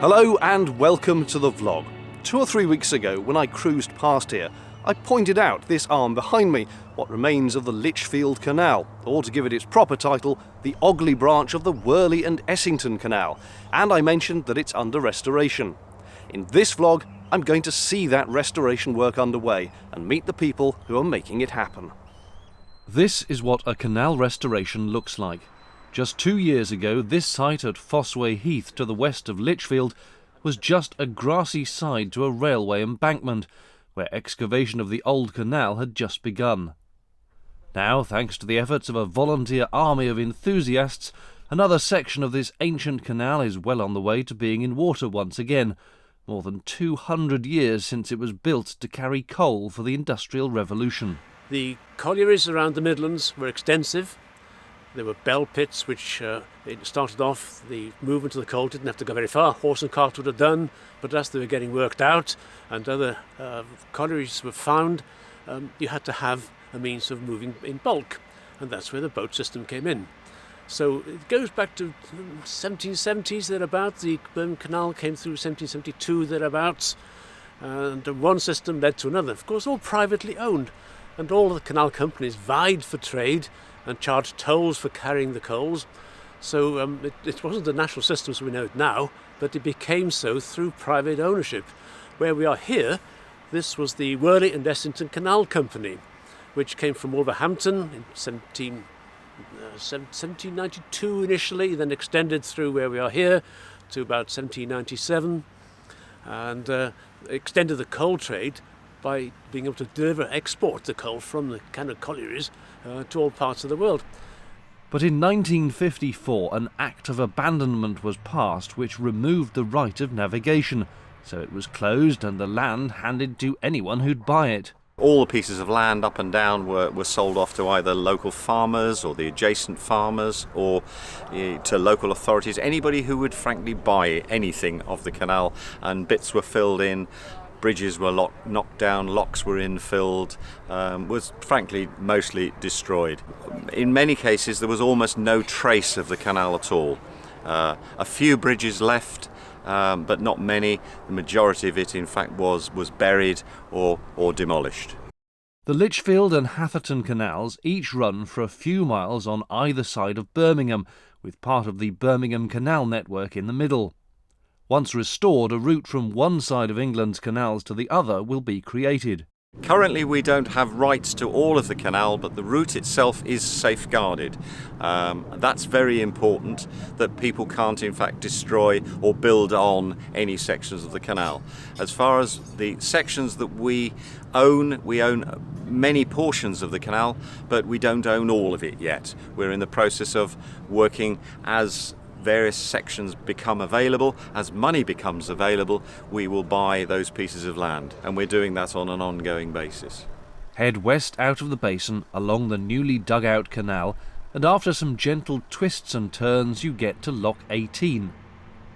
Hello and welcome to the vlog. 2 or 3 weeks ago, when I cruised past here, I pointed out this arm behind me, what remains of the Lichfield Canal, or to give it its proper title, the Ogley branch of the Worley and Essington Canal, and I mentioned that it's under restoration. In this vlog, I'm going to see that restoration work underway and meet the people who are making it happen. This is what a canal restoration looks like. Just 2 years ago, this site at Fossway Heath to the west of Lichfield was just a grassy side to a railway embankment, where excavation of the old canal had just begun. Now, thanks to the efforts of a volunteer army of enthusiasts, another section of this ancient canal is well on the way to being in water once again, more than 200 years since it was built to carry coal for the Industrial Revolution. The collieries around the Midlands were extensive. There were bell pits which it started off, the movement of the coal didn't have to go very far. Horse and cart would have done, but as they were getting worked out and other collieries were found, you had to have a means of moving in bulk, and that's where the boat system came in. So it goes back to 1770s thereabouts. The Birmingham Canal came through 1772 thereabouts, and one system led to another. Of course, all privately owned, and all of the canal companies vied for trade and charged tolls for carrying the coals. So it wasn't the national system as we know it now, but it became so through private ownership. Where we are here, this was the Worley and Essington Canal Company, which came from Wolverhampton in 1792 initially, then extended through where we are here to about 1797, and extended the coal trade by being able to export the coal from the Canal collieries to all parts of the world. But in 1954, an Act of Abandonment was passed which removed the right of navigation, so it was closed and the land handed to anyone who'd buy it. All the pieces of land up and down were sold off to either local farmers or the adjacent farmers or to local authorities, anybody who would frankly buy anything of the canal, and bits were filled in. Bridges were knocked down, locks were infilled, was frankly mostly destroyed. In many cases there was almost no trace of the canal at all. A few bridges left, but not many. The majority of it in fact was buried or demolished. The Lichfield and Hatherton canals each run for a few miles on either side of Birmingham, with part of the Birmingham Canal network in the middle. Once restored, a route from one side of England's canals to the other will be created. Currently we don't have rights to all of the canal, but the route itself is safeguarded. That's very important, that people can't in fact destroy or build on any sections of the canal. As far as the sections that we own many portions of the canal, but we don't own all of it yet. We're in the process of working as various sections become available. As money becomes available, we will buy those pieces of land, and we're doing that on an ongoing basis. Head west out of the basin along the newly dug out canal, and after some gentle twists and turns you get to Lock 18.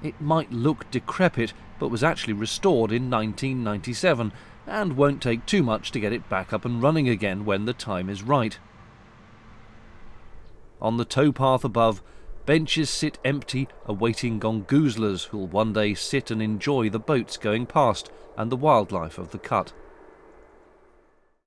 It might look decrepit, but was actually restored in 1997 and won't take too much to get it back up and running again when the time is right. On the towpath above, benches sit empty, awaiting gongoozlers who'll one day sit and enjoy the boats going past and the wildlife of the cut.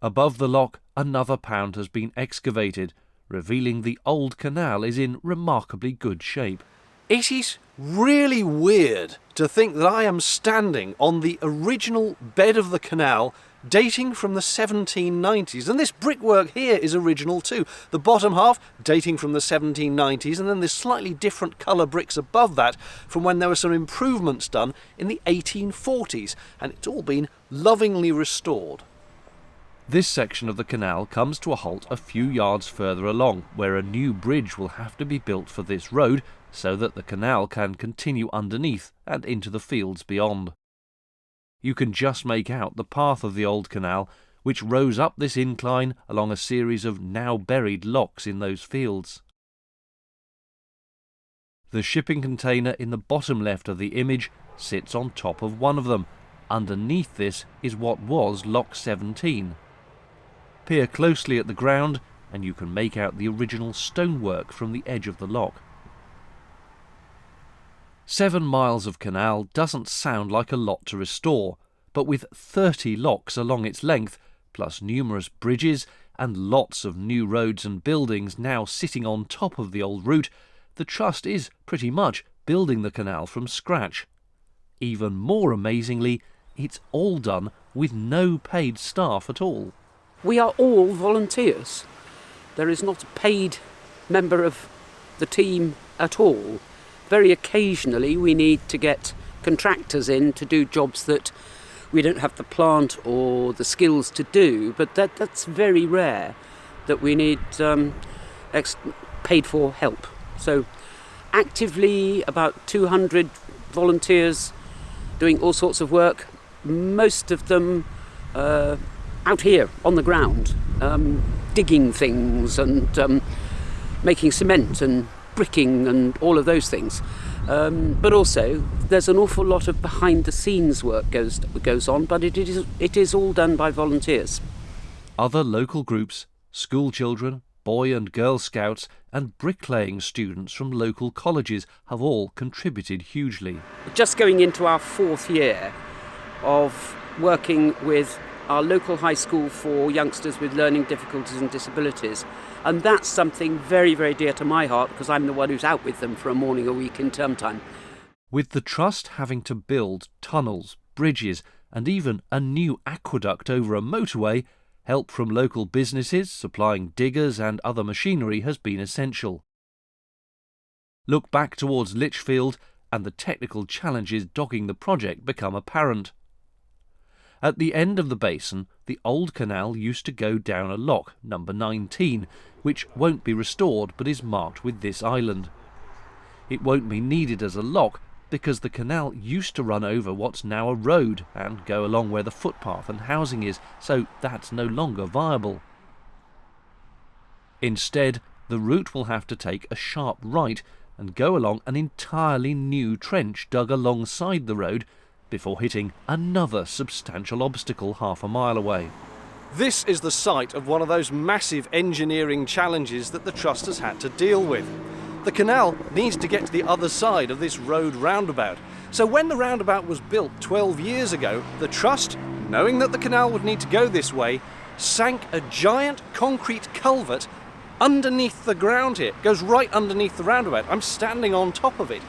Above the lock, another pound has been excavated, revealing the old canal is in remarkably good shape. It is really weird to think that I am standing on the original bed of the canal dating from the 1790s, and this brickwork here is original too. The bottom half dating from the 1790s, and then this slightly different colour bricks above that from when there were some improvements done in the 1840s, and it's all been lovingly restored. This section of the canal comes to a halt a few yards further along, where a new bridge will have to be built for this road so that the canal can continue underneath and into the fields beyond. You can just make out the path of the old canal, which rose up this incline along a series of now buried locks in those fields. The shipping container in the bottom left of the image sits on top of one of them. Underneath this is what was Lock 17. Peer closely at the ground and you can make out the original stonework from the edge of the lock. 7 miles of canal doesn't sound like a lot to restore, but with 30 locks along its length, plus numerous bridges and lots of new roads and buildings now sitting on top of the old route, the Trust is pretty much building the canal from scratch. Even more amazingly, it's all done with no paid staff at all. We are all volunteers. There is not a paid member of the team at all. Very occasionally we need to get contractors in to do jobs that we don't have the plant or the skills to do, but that's very rare that we need paid for help. So actively about 200 volunteers doing all sorts of work, most of them out here on the ground, digging things and making cement and bricking and all of those things. But also there's an awful lot of behind the scenes work goes on, but it is all done by volunteers. Other local groups, school children, Boy and Girl Scouts and bricklaying students from local colleges have all contributed hugely. Just going into our 4th year of working with our local high school for youngsters with learning difficulties and disabilities. And that's something very, very dear to my heart because I'm the one who's out with them for a morning a week in term time. With the Trust having to build tunnels, bridges and even a new aqueduct over a motorway, help from local businesses supplying diggers and other machinery has been essential. Look back towards Lichfield and the technical challenges dogging the project become apparent. At the end of the basin, the old canal used to go down a lock, number 19, which won't be restored but is marked with this island. It won't be needed as a lock because the canal used to run over what's now a road and go along where the footpath and housing is, so that's no longer viable. Instead, the route will have to take a sharp right and go along an entirely new trench dug alongside the road before hitting another substantial obstacle half a mile away. This is the site of one of those massive engineering challenges that the Trust has had to deal with. The canal needs to get to the other side of this road roundabout. So when the roundabout was built 12 years ago, the Trust, knowing that the canal would need to go this way, sank a giant concrete culvert underneath the ground here. It goes right underneath the roundabout. I'm standing on top of it.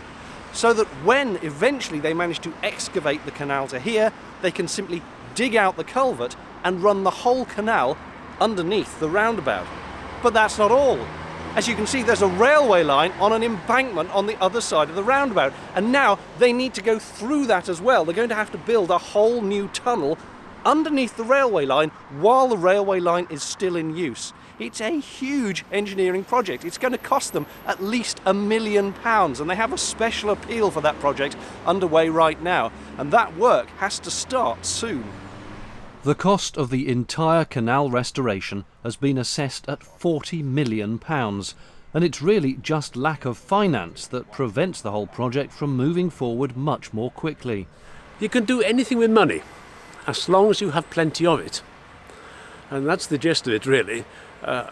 So that when eventually they manage to excavate the canal to here, they can simply dig out the culvert and run the whole canal underneath the roundabout. But that's not all. As you can see, there's a railway line on an embankment on the other side of the roundabout, and now they need to go through that as well. They're going to have to build a whole new tunnel underneath the railway line while the railway line is still in use. It's a huge engineering project. It's going to cost them at least £1 million, and they have a special appeal for that project underway right now, and that work has to start soon. The cost of the entire canal restoration has been assessed at £40 million, and it's really just lack of finance that prevents the whole project from moving forward much more quickly. You can do anything with money, as long as you have plenty of it. And that's the gist of it, really.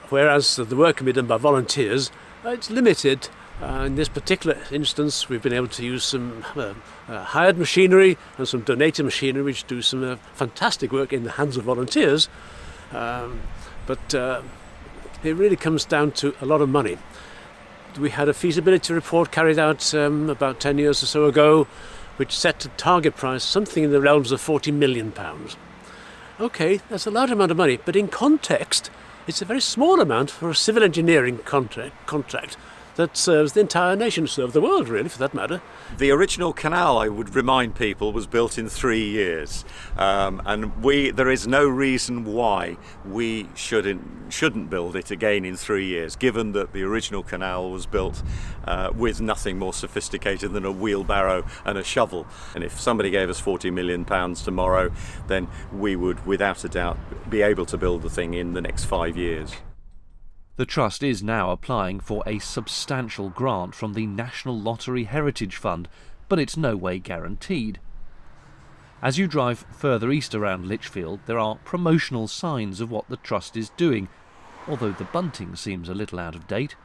Whereas the work can be done by volunteers, it's limited. In this particular instance, we've been able to use some hired machinery and some donated machinery, which do some fantastic work in the hands of volunteers. But it really comes down to a lot of money. We had a feasibility report carried out about 10 years or so ago, which set a target price something in the realms of £40 million. Okay, that's a large amount of money, but in context, it's a very small amount for a civil engineering contract that serves the entire nation, serves the world really, for that matter. The original canal, I would remind people, was built in 3 years, and there is no reason why we shouldn't build it again in 3 years, given that the original canal was built with nothing more sophisticated than a wheelbarrow and a shovel. And if somebody gave us £40 million tomorrow, then we would, without a doubt, be able to build the thing in the next 5 years. The Trust is now applying for a substantial grant from the National Lottery Heritage Fund, but it's no way guaranteed. As you drive further east around Lichfield, there are promotional signs of what the Trust is doing, although the bunting seems a little out of date.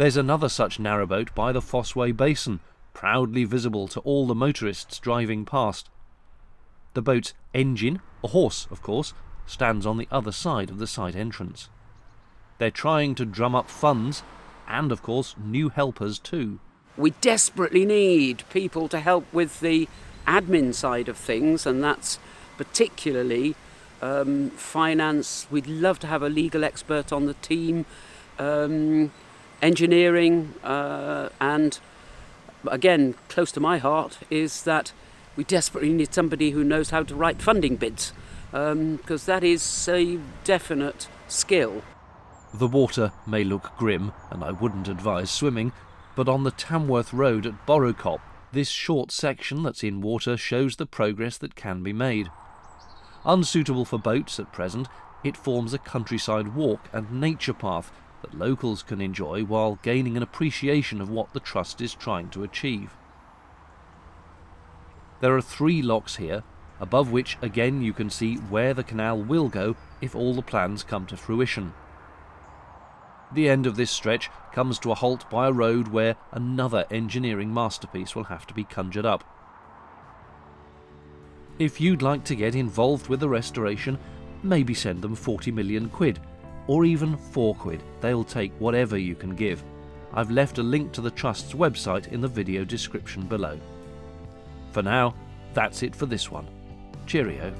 There's another such narrowboat by the Fossway Basin, proudly visible to all the motorists driving past. The boat's engine, a horse of course, stands on the other side of the site entrance. They're trying to drum up funds and, of course, new helpers too. We desperately need people to help with the admin side of things, and that's particularly finance. We'd love to have a legal expert on the team, engineering, and again, close to my heart is that we desperately need somebody who knows how to write funding bids, because that is a definite skill. The water may look grim, and I wouldn't advise swimming, but on the Tamworth Road at Borrowcop, this short section that's in water shows the progress that can be made. Unsuitable for boats at present, it forms a countryside walk and nature path that locals can enjoy while gaining an appreciation of what the Trust is trying to achieve. There are 3 locks here, above which again you can see where the canal will go if all the plans come to fruition. The end of this stretch comes to a halt by a road where another engineering masterpiece will have to be conjured up. If you'd like to get involved with the restoration, maybe send them 40 million quid, or even 4 quid. They'll take whatever you can give. I've left a link to the Trust's website in the video description below. For now, that's it for this one. Cheerio.